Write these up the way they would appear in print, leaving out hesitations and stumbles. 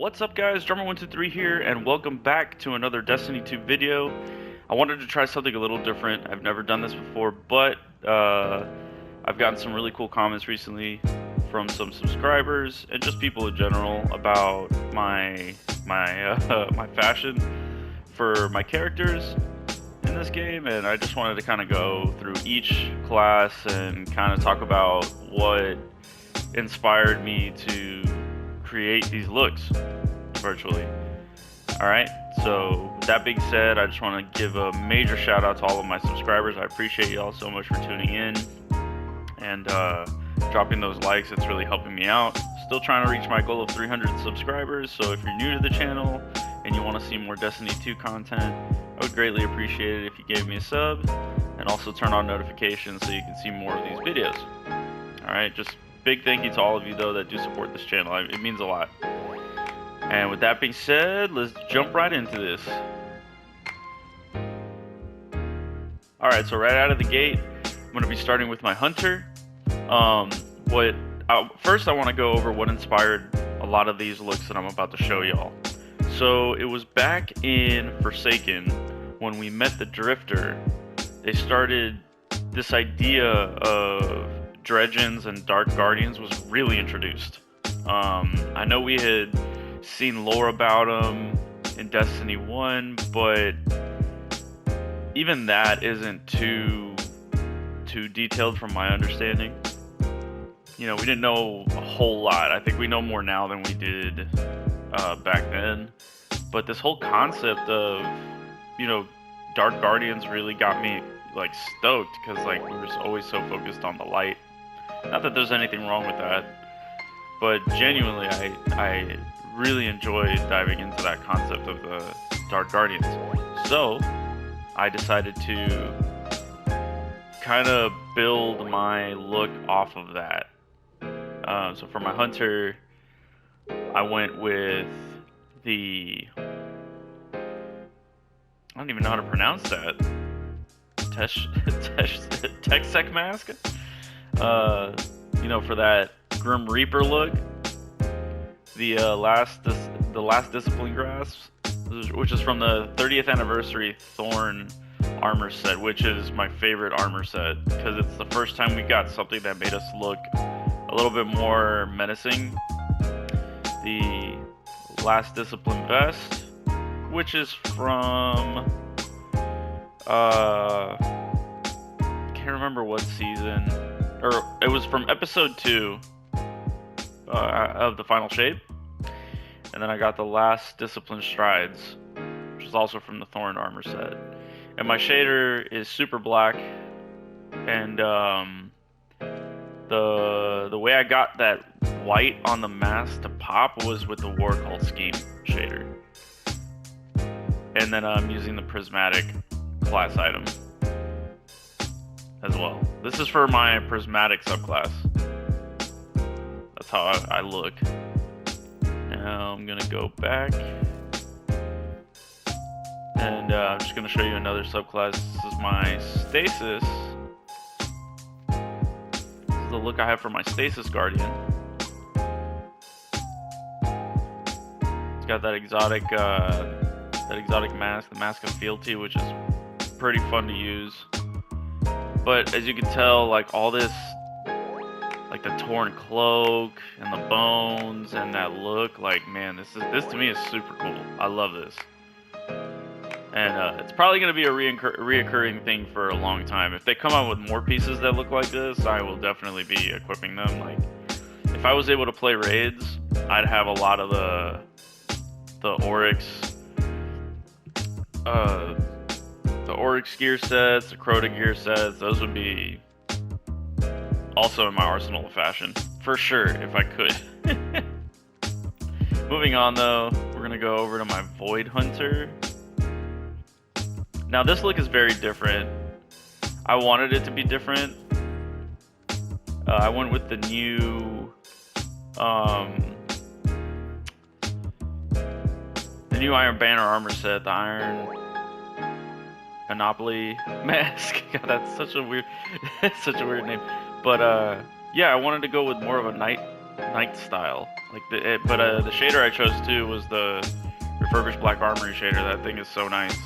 What's up guys, Drummer123 here, and welcome back to another Destiny 2 video. I wanted to try something a little different. I've never done this before, but I've gotten some really cool comments recently from some subscribers and just people in general about my fashion for my characters in this game, and I just wanted to kind of go through each class and kind of talk about what inspired me to create these looks virtually. Alright, so with that being said, I just want to give a major shout out to all of my subscribers. I appreciate y'all so much for tuning in and dropping those likes. It's really helping me out. Still trying to reach my goal of 300 subscribers, so if you're new to the channel and you want to see more Destiny 2 content, I would greatly appreciate it if you gave me a sub and also turn on notifications so you can see more of these videos. Alright, just big thank you to all of you though that do support this channel. It means a lot. And with that being said, let's jump right into this. Alright, so right out of the gate, I'm going to be starting with my Hunter. First I want to go over what inspired a lot of these looks that I'm about to show y'all. So it was back in Forsaken when we met the Drifter. They started this idea of Dredgens and Dark Guardians was really introduced. I know we had seen lore about them in Destiny 1, but even that isn't too detailed from my understanding. You know, we didn't know a whole lot. I think we know more now than we did back then. But this whole concept of, you know, Dark Guardians really got me like stoked, because like we were always so focused on the light. Not that there's anything wrong with that, but genuinely I really enjoyed diving into that concept of the Dark Guardians. So I decided to kind of build my look off of that. So for my Hunter, I went with the, I don't even know how to pronounce that, Texec mask. You know, for that Grim Reaper look, the last Discipline Grasp, which is from the 30th anniversary Thorn armor set, which is my favorite armor set because it's the first time we got something that made us look a little bit more menacing. The last Discipline vest, which is from can't remember what season, or it was from episode 2 of the Final Shape. And then I got the last Discipline Strides, which is also from the Thorn armor set. And my shader is super black, and the way I got that white on the mask to pop was with the War Cult Scheme shader. And then I'm using the Prismatic class item as well. This is for my Prismatic subclass. That's how I look. Now I'm gonna go back, and I'm just gonna show you another subclass. This is my Stasis. This is the look I have for my Stasis Guardian. It's got that exotic mask, the Mask of Fealty, which is pretty fun to use. But as you can tell, like all this, like the torn cloak and the bones and that look, like man, this to me is super cool. I love this, and it's probably going to be a reoccurring thing for a long time. If they come out with more pieces that look like this, I will definitely be equipping them. Like if I was able to play raids, I'd have a lot of the Oryx gear sets, the Crota gear sets. Those would be also in my arsenal of fashion, for sure, if I could. Moving on though, we're gonna go over to my Void Hunter. Now this look is very different. I wanted it to be different. I went with the new Iron Banner armor set, the Iron Monopoly mask. God, that's such a weird name. But yeah, I wanted to go with more of a night Knight style. Like the shader I chose too was the refurbished Black Armory shader. That thing is so nice.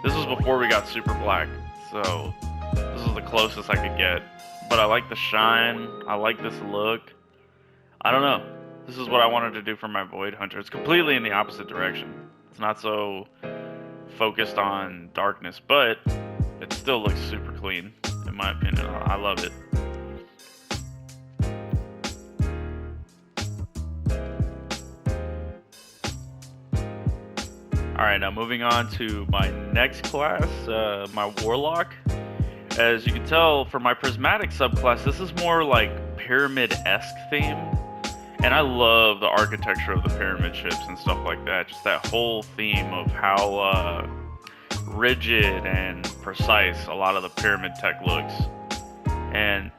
This was before we got super black, so this is the closest I could get. But I like the shine. I like this look. I don't know. This is what I wanted to do for my Void Hunter. It's completely in the opposite direction. It's not so focused on darkness, but it still looks super clean, in my opinion. I love it. Alright, now moving on to my next class, my Warlock. As you can tell, for my Prismatic subclass, this is more like pyramid-esque themed. And I love the architecture of the pyramid ships and stuff like that. Just that whole theme of how rigid and precise a lot of the pyramid tech looks. And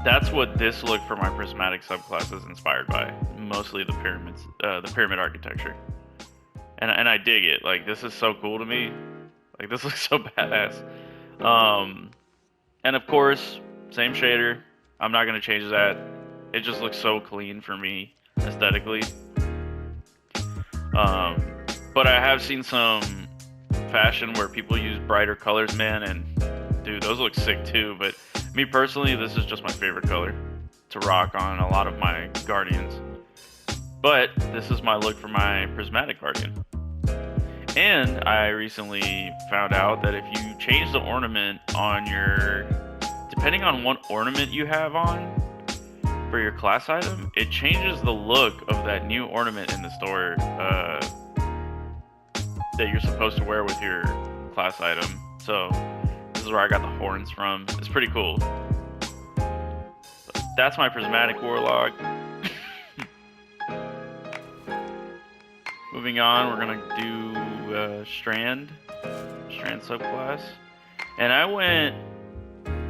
that's what this look for my Prismatic subclass is inspired by. Mostly the pyramids, the pyramid architecture. And I dig it. Like, this is so cool to me. Like, this looks so badass. And of course, same shader. I'm not gonna change that. It just looks so clean for me aesthetically. But I have seen some fashion where people use brighter colors, man, and dude, those look sick too. But me personally, this is just my favorite color to rock on a lot of my Guardians. But this is my look for my Prismatic Guardian. And I recently found out that if you change the ornament on your, depending on what ornament you have on for your class item, it changes the look of that new ornament in the store that you're supposed to wear with your class item. So this is where I got the horns from. It's pretty cool. But that's my Prismatic Warlock. Moving on, we're gonna do Strand subclass, and I went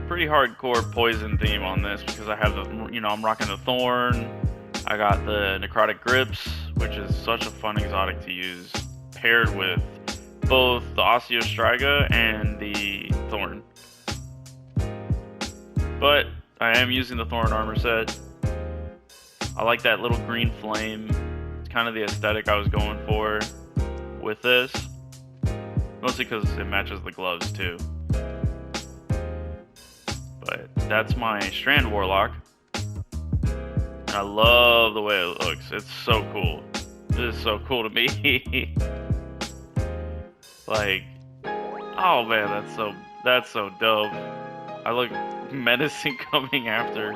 pretty hardcore poison theme on this because I have the, you know, I'm rocking the Thorn. I got the Necrotic Grips, which is such a fun exotic to use, paired with both the Osteostriga and the Thorn. But I am using the Thorn armor set. I like that little green flame. Kind of the aesthetic I was going for with this, mostly because it matches the gloves too. But that's my Strand Warlock, and I love the way it looks. It's so cool. This is so cool to me. Like, oh man, that's so dope. I look menacing coming after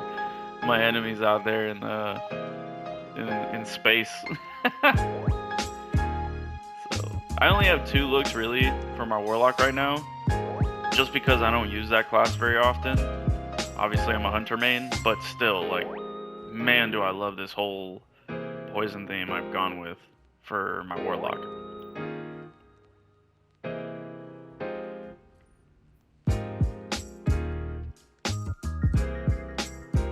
my enemies out there in space. So I only have 2 looks really for my Warlock right now, just because I don't use that class very often. Obviously I'm a hunter main, but still, like, man, do I love this whole poison theme I've gone with for my Warlock.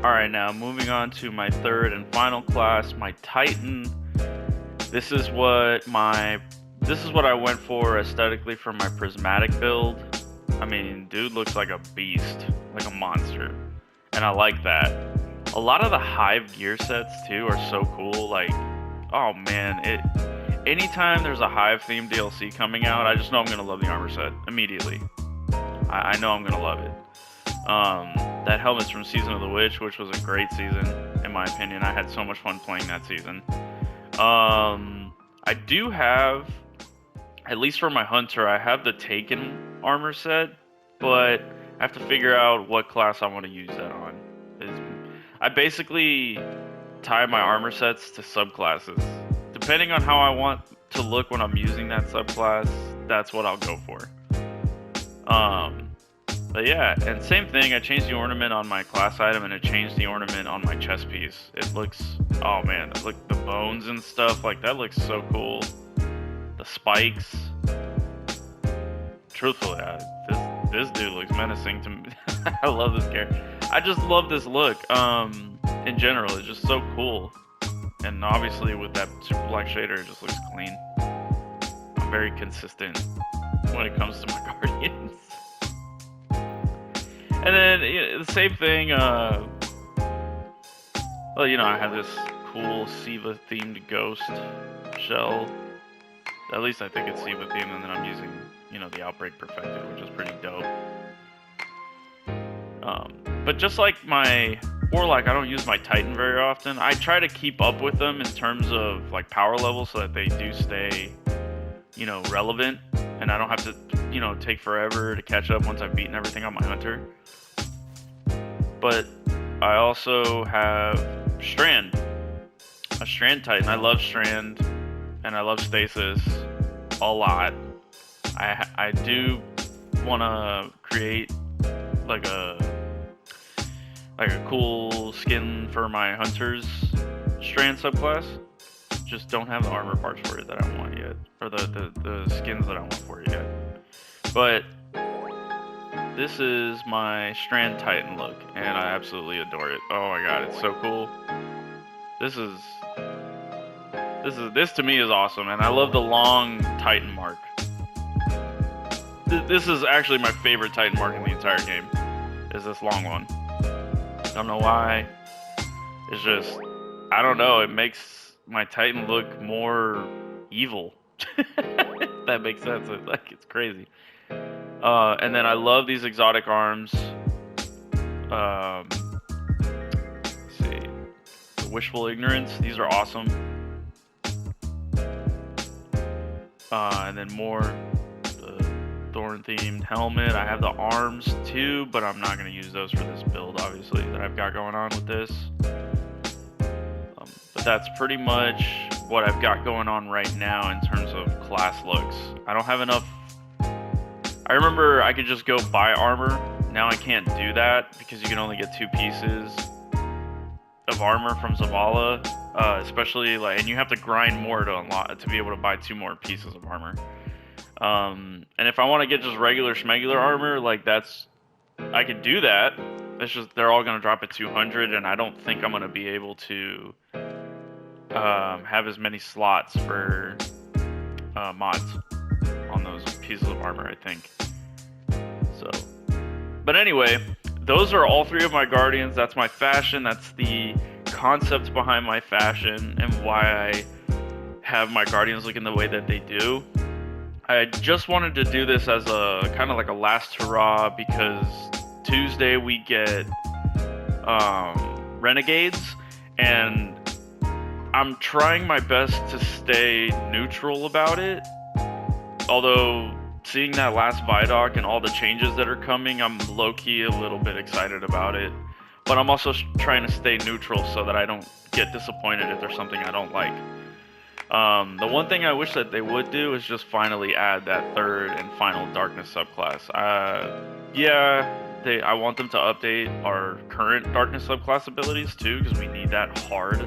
Alright, now moving on to my third and final class, my Titan. This is what I went for aesthetically for my Prismatic build. I mean, dude looks like a beast, like a monster. And I like that. A lot of the Hive gear sets too are so cool. Like, oh man, anytime there's a Hive themed DLC coming out, I just know I'm gonna love the armor set immediately. I know I'm gonna love it. That helmet's from Season of the Witch, which was a great season, in my opinion. I had so much fun playing that season. I do have, at least for my Hunter, I have the Taken armor set, but I have to figure out what class I want to use that on. I basically tie my armor sets to subclasses. Depending on how I want to look when I'm using that subclass, that's what I'll go for. But yeah, and same thing, I changed the ornament on my class item and it changed the ornament on my chest piece. It looks, oh man, look, the bones and stuff, like that looks so cool. The spikes. Truthfully, this dude looks menacing to me. I love this character. I just love this look. In general, it's just so cool. And obviously with that super black shader, it just looks clean. I'm very consistent when it comes to my Guardians. And then, you know, the same thing, Well, you know, I have this cool Siva themed ghost shell. At least I think it's Siva themed, and then I'm using, you know, the Outbreak Perfected, which is pretty dope. But just like my Warlock, I don't use my Titan very often. I try to keep up with them in terms of like power level so that they do stay, you know, relevant, and I don't have to, you know, take forever to catch up once I've beaten everything on my Hunter. But I also have Strand, a Strand Titan. I love Strand, and I love Stasis a lot. I do want to create like a cool skin for my Hunter's Strand subclass. Just don't have the armor parts for it that I want yet, or the skins that I want for it yet. But this is my Strand Titan look, and I absolutely adore it. Oh my god, it's so cool. This to me is awesome, and I love the long Titan mark. This is actually my favorite Titan mark in the entire game, is this long one. Don't know why. It's just, I don't know, it makes my Titan look more evil. If that makes sense. It's crazy. And then I love these exotic arms. Let's see. The Wishful Ignorance, these are awesome. And then more the Thorn themed helmet. I have the arms too, but I'm not going to use those for this build, obviously, that I've got going on with this. But that's pretty much what I've got going on right now in terms of class looks. I don't have enough. I remember I could just go buy armor. Now I can't do that because you can only get 2 pieces of armor from Zavala, especially and you have to grind more to unlock to be able to buy 2 more pieces of armor. And if I want to get just regular schmegular armor, I could do that. It's just they're all gonna drop at 200, and I don't think I'm gonna be able to have as many slots for mods on those pieces of armor, I think. So, but anyway, those are all 3 of my guardians. That's my fashion. That's the concept behind my fashion and why I have my guardians looking the way that they do. I just wanted to do this as a kind of like a last hurrah because Tuesday we get Renegades, and I'm trying my best to stay neutral about it. Although seeing that last Vidoc and all the changes that are coming, I'm low-key a little bit excited about it. But I'm also trying to stay neutral so that I don't get disappointed if there's something I don't like. The one thing I wish that they would do is just finally add that 3rd and final Darkness subclass. I want them to update our current Darkness subclass abilities too, because we need that hard.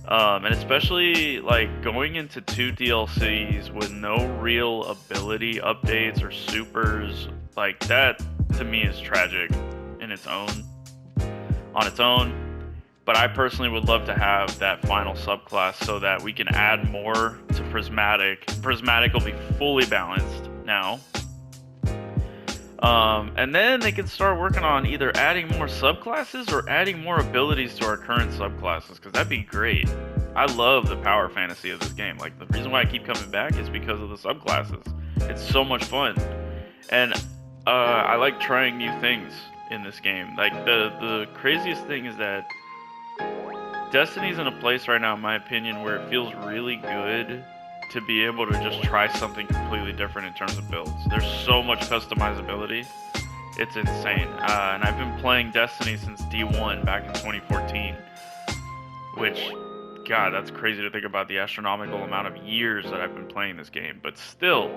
And especially going into 2 DLCs with no real ability updates or supers, that to me is tragic on its own. But I personally would love to have that final subclass so that we can add more to Prismatic. Prismatic will be fully balanced now. And then they can start working on either adding more subclasses or adding more abilities to our current subclasses, because that'd be great. I love the power fantasy of this game. The reason why I keep coming back is because of the subclasses. It's so much fun. And I like trying new things in this game. The craziest thing is that Destiny's in a place right now, in my opinion, where it feels really good to be able to just try something completely different in terms of builds. There's so much customizability. It's insane. And I've been playing Destiny since D1 back in 2014, which, God, that's crazy to think about the astronomical amount of years that I've been playing this game. But still,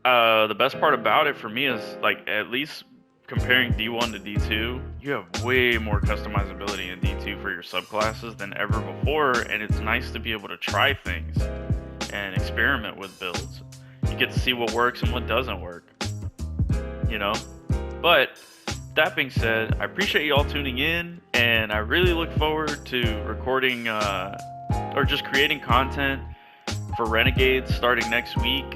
the best part about it for me is, at least comparing D1 to D2, you have way more customizability in D2 for your subclasses than ever before, and it's nice to be able to try things and experiment with builds. You get to see what works and what doesn't work, you know? But that being said, I appreciate you all tuning in, and I really look forward to recording or just creating content for Renegades starting next week.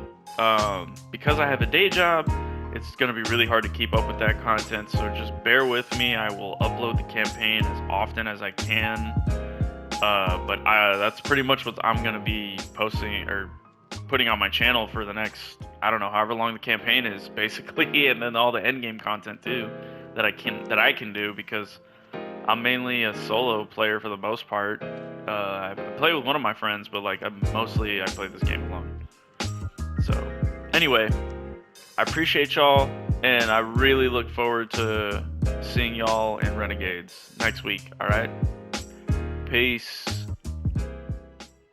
Because I have a day job, it's going to be really hard to keep up with that content, so just bear with me. I will upload the campaign as often as I can. But that's pretty much what I'm going to be posting or putting on my channel for the next, I don't know, however long the campaign is, basically, and then all the endgame content too that I can do, because I'm mainly a solo player for the most part. I play with one of my friends, but like I play this game alone. So anyway, I appreciate y'all, and I really look forward to seeing y'all in Renegades next week. All right, peace.